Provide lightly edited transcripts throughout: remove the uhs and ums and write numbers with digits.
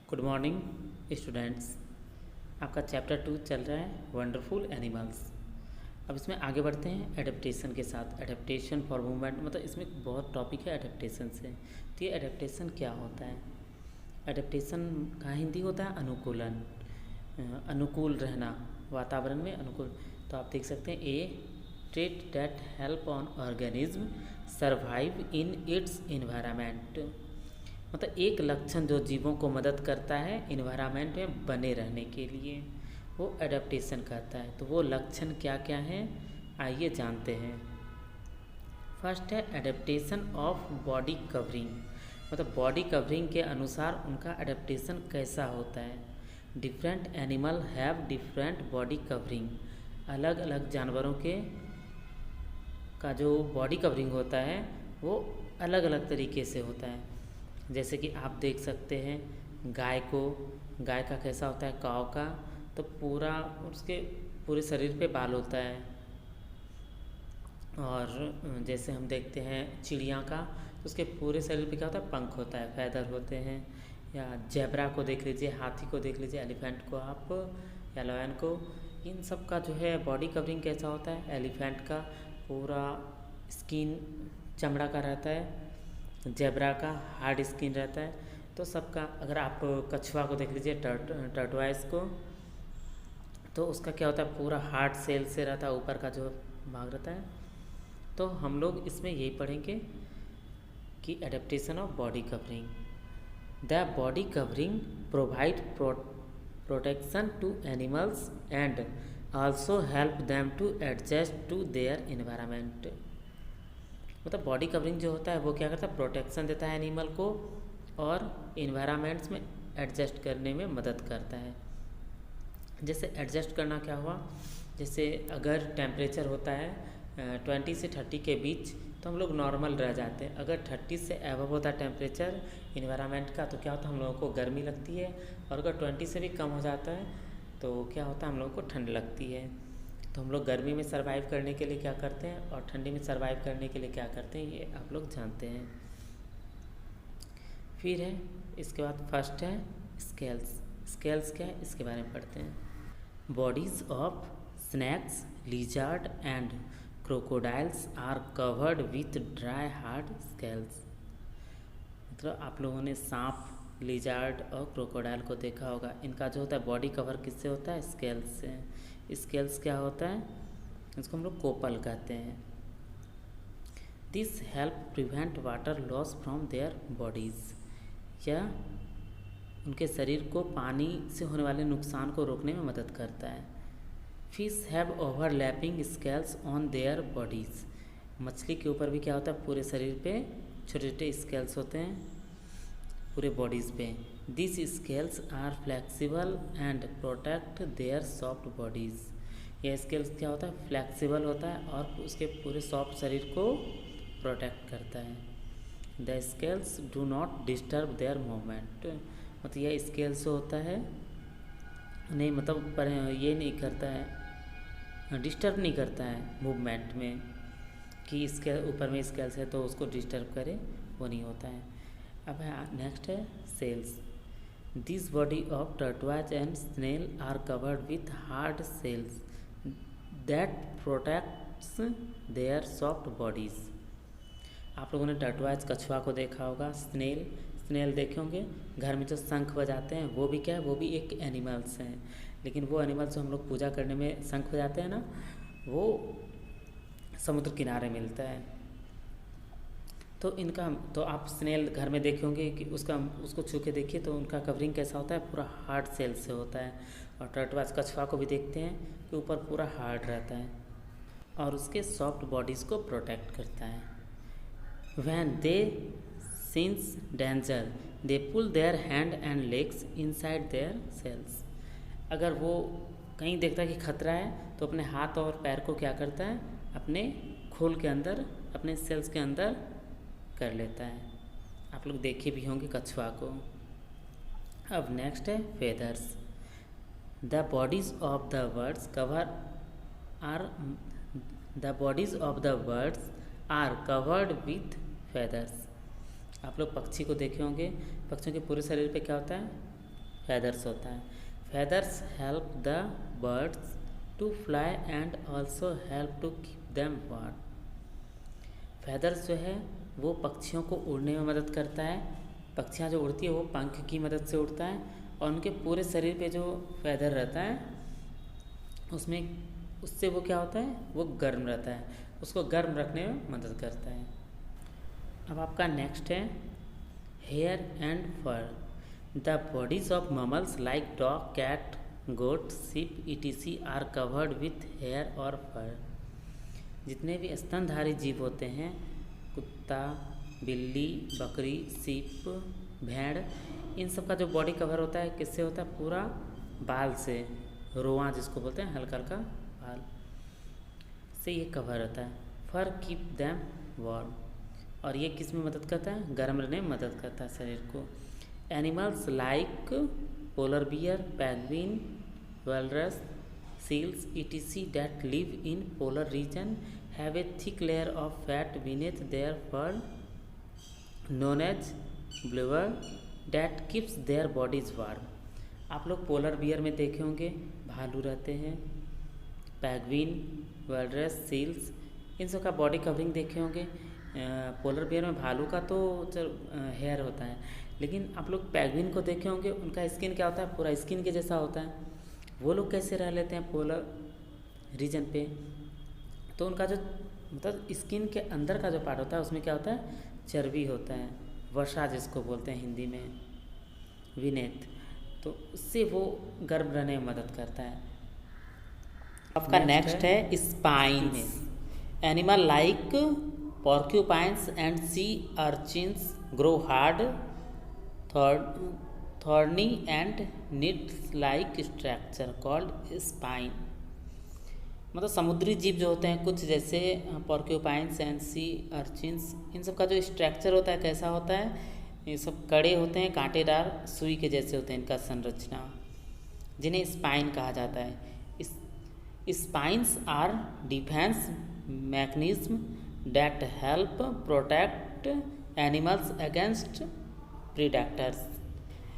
Good morning students. आपका chapter 2 चल रहा है वंडरफुल एनिमल्स। अब इसमें आगे बढ़ते हैं एडेप्टेशन के साथ। एडेप्टेशन फॉर मूवमेंट, मतलब इसमें बहुत टॉपिक है एडेप्टेशन से। तो ये एडेप्टेशन क्या होता है? एडेप्टेशन का हिंदी होता है अनुकूलन, अनुकूल रहना, वातावरण में अनुकूल। तो आप देख सकते हैं ए trait that help on organism survive in its environment, मतलब एक लक्षण जो जीवों को मदद करता है इन्वायरमेंट में बने रहने के लिए, वो एडेप्टेशन कहता है। तो वो लक्षण क्या क्या हैं, आइए जानते हैं। फर्स्ट है एडेप्टेशन ऑफ बॉडी कवरिंग, मतलब बॉडी कवरिंग के अनुसार उनका एडेप्टेशन कैसा होता है। Different animal have different body covering, अलग अलग जानवरों के का जो बॉडी कवरिंग होता है वो अलग अलग तरीके से होता है। जैसे कि आप देख सकते हैं गाय का कैसा होता है, काऊ का तो पूरा उसके पूरे शरीर पे बाल होता है। और जैसे हम देखते हैं चिड़िया का तो उसके पूरे शरीर पे क्या होता है, पंख होता है, फैदर होते हैं। या जेब्रा को देख लीजिए, हाथी को देख लीजिए, एलिफेंट को आप या लायन को, इन सब का जो है बॉडी कवरिंग कैसा होता है। एलिफेंट का पूरा स्किन चमड़ा का रहता है, जेब्रा का हार्ड स्किन रहता है। तो सबका, अगर आप कछुआ को देख लीजिए, टर्टवाइज को, तो उसका क्या होता है, पूरा हार्ड सेल से रहता है, ऊपर का जो भाग रहता है। तो हम लोग इसमें यही पढ़ेंगे कि adaptation of body covering. The body covering provide protection to animals and also help them to adjust to their environment, मतलब बॉडी कवरिंग जो होता है वो क्या करता है, प्रोटेक्शन देता है एनिमल को और इन्वायरमेंट्स में एडजस्ट करने में मदद करता है। जैसे एडजस्ट करना क्या हुआ, जैसे अगर टेम्परेचर होता है 20 से 30 के बीच तो हम लोग नॉर्मल रह जाते हैं। अगर 30 से एबव होता है टेम्परेचर इन्वायरमेंट का तो क्या होता है, हम लोगों को गर्मी लगती है। और अगर 20 से भी कम हो जाता है तो क्या होता है, हम लोगों को ठंड लगती है। तो हम लोग गर्मी में सर्वाइव करने के लिए क्या करते हैं और ठंडी में सर्वाइव करने के लिए क्या करते हैं, ये आप लोग जानते हैं। फिर है इसके बाद फर्स्ट है स्केल्स। स्केल्स क्या है, इसके बारे में पढ़ते हैं। Bodies of snakes, lizard and crocodiles are covered with dry hard scales, मतलब आप लोगों ने सांप, लिजार्ड और क्रोकोडाइल को देखा होगा। इनका जो होता है बॉडी कवर किससे होता है, स्केल्स से। स्केल्स क्या होता है, इसको हम लोग कोपल कहते हैं। This help prevent water loss from their bodies, या उनके शरीर को पानी से होने वाले नुकसान को रोकने में मदद करता है। Fish have overlapping scales on their bodies, मछली के ऊपर भी क्या होता है, पूरे शरीर पे छोटे छोटे स्केल्स होते हैं पूरे बॉडीज़ पे। This scales are flexible and protect their soft bodies, यह स्केल्स क्या होता है, फ्लेक्सिबल होता है और उसके पूरे सॉफ्ट शरीर को प्रोटेक्ट करता है। The scales do not disturb there movement, मतलब यह स्केल्स होता है नहीं, मतलब पर ये नहीं करता है, डिस्टर्ब नहीं करता है मूवमेंट में, कि इसके ऊपर में स्केल्स है तो उसको डिस्टर्ब करे, वो नहीं होता है। अब नेक्स्ट है shells. This body of tortoise and snail are covered with hard shells that protects their soft bodies. आप लोगों ने टर्टवाइज कछुआ को देखा होगा, स्नेल देखे होंगे, घर में जो शंख बजाते हैं वो भी क्या है, वो भी एक एनिमल्स हैं। लेकिन वो एनिमल्स जो हम लोग पूजा करने में शंख बजाते हैं ना, वो समुद्र किनारे मिलता है। तो इनका, तो आप स्नेल घर में देखे होंगे कि उसको छू के देखिए तो उनका कवरिंग कैसा होता है, पूरा हार्ड सेल से होता है। और टर्टवाइज कछुआ को भी देखते हैं कि ऊपर पूरा हार्ड रहता है और उसके सॉफ्ट बॉडीज़ को प्रोटेक्ट करता है। When they sense danger they pull their hand and legs inside their shells, अगर वो कहीं देखता है कि खतरा है तो अपने हाथ और पैर को क्या करता है, अपने खोल के अंदर, अपने सेल्स के अंदर कर लेता है। आप लोग देखे भी होंगे कछुआ को। अब नेक्स्ट है feathers. The bodies of the birds cover are the bodies of the birds are covered with feathers. आप लोग पक्षी को देखे होंगे, पक्षियों के पूरे शरीर पे क्या होता है, feathers होता है. Feathers help the birds to fly and also help to keep them warm. feathers जो है वो पक्षियों को उड़ने में मदद करता है. पक्षियाँ जो उड़ती है वो पंख की मदद से उड़ता है और उनके पूरे शरीर पे जो feather रहता है उसमें उससे वो क्या होता है, वो गर्म रहता है, उसको गर्म रखने में मदद करता है. अब आपका नेक्स्ट है hair and fur. The bodies of mammals like dog, cat, goat, sheep etc are covered with hair और फर. जितने भी स्तनधारी जीव होते हैं, कुत्ता, बिल्ली, बकरी, शिप, भेड़, इन सब का जो बॉडी कवर होता है किससे होता है, पूरा बाल से, रोआं जिसको बोलते हैं, हल्का हल्का बाल से ये कवर होता है. फर कीप दैम वार्म. और ये किस में मदद करता है, गर्म रहने में मदद करता है शरीर को. Animals like polar bear, penguin, वैलरस, seals etc that live in polar region have a thick layer of fat beneath their fur known as blubber that keeps their bodies warm. आप लोग पोलर बियर में देखे होंगे भालू रहते हैं, penguin, वैलरस, seals, इन सब का बॉडी कवरिंग देखे होंगे. पोलर बियर में भालू का तो हेयर होता है, लेकिन आप लोग पेंगुइन को देखे होंगे, उनका स्किन क्या होता है, पूरा स्किन के जैसा होता है. वो लोग कैसे रह लेते हैं पोलर रीजन पे, तो उनका जो मतलब स्किन के अंदर का जो पार्ट होता है उसमें क्या होता है, चर्बी होता है, वसा जिसको बोलते हैं हिंदी में, विनेत. तो उससे वो गर्म रहने में मदद करता है. आपका नेक्स्ट है spines. Animal like porcupines and sea urchins grow hard, thorny and knit-like structure called spine. मतलब समुद्री जीव जो होते हैं कुछ जैसे porcupines and sea urchins, इन सब का जो स्ट्रक्चर होता है कैसा होता है, ये सब कड़े होते हैं, कांटेदार सुई के जैसे होते हैं इनका संरचना, जिन्हें स्पाइन कहा जाता है. Spines are defence mechanism that help protect animals against predators.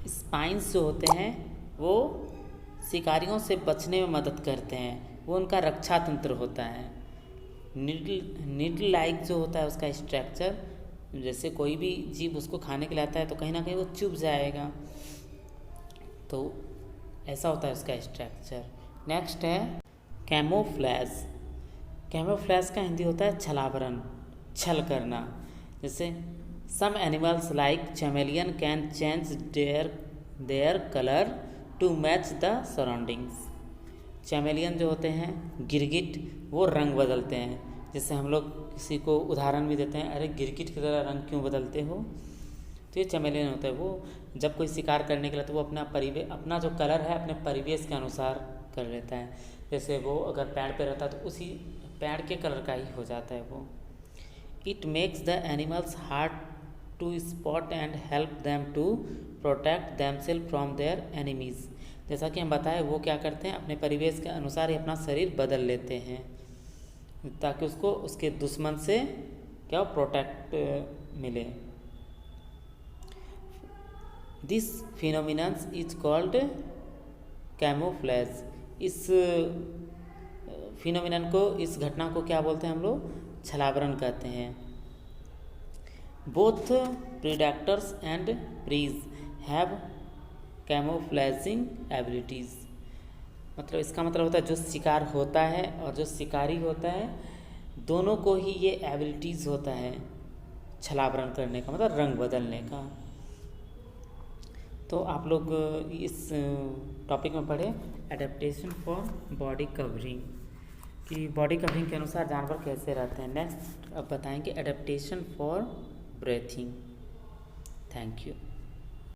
Spines जो होते हैं वो शिकारियों से बचने में मदद करते हैं, वो उनका रक्षा तंत्र होता है. नीडल लाइक जो होता है उसका स्ट्रक्चर, जैसे कोई भी जीव उसको खाने के लिए आता है तो कहीं ना कहीं वो चुभ जाएगा, तो ऐसा होता है उसका स्ट्रक्चर. नेक्स्ट है कैमोफ्लेज. कैमोफ्लेज का हिंदी होता है छलावरण, छल करना. जैसे some animals like chameleon can change their colour to match the surroundings. Chameleon जो होते हैं, गिरगिट, वो रंग बदलते हैं. जैसे हम लोग किसी को उदाहरण भी देते हैं, अरे गिरगिट की तरह रंग क्यों बदलते हो, तो ये चैमेलियन होता है. वो जब कोई शिकार करने के लिए तो वो अपना जो कलर है अपने परिवेश के अनुसार कर लेता है. जैसे वो अगर पेड़ पे रहता है तो उसी पेड़ के कलर का ही हो जाता है वो. It makes the animals hard to spot and help them to protect themselves from their enemies. जैसा कि हम बताएं, वो क्या करते हैं, अपने परिवेश के अनुसार ही अपना शरीर बदल लेते हैं ताकि उसको उसके दुश्मन से क्या प्रोटेक्ट मिले. This phenomenon is called camouflage. इस फिनोमिनन को, इस घटना को क्या बोलते हैं हम लोग, छलावरण कहते हैं. Both predators and preys have camouflaging abilities. मतलब इसका मतलब होता है जो शिकार होता है और जो शिकारी होता है दोनों को ही ये एबिलिटीज़ होता है छलावरण करने का, मतलब रंग बदलने का. तो आप लोग इस टॉपिक में पढ़े एडेप्टेशन फॉर बॉडी कवरिंग, कि बॉडी कवरिंग के अनुसार जानवर कैसे रहते हैं. नेक्स्ट अब बताएंगे adaptation for breathing. Thank you.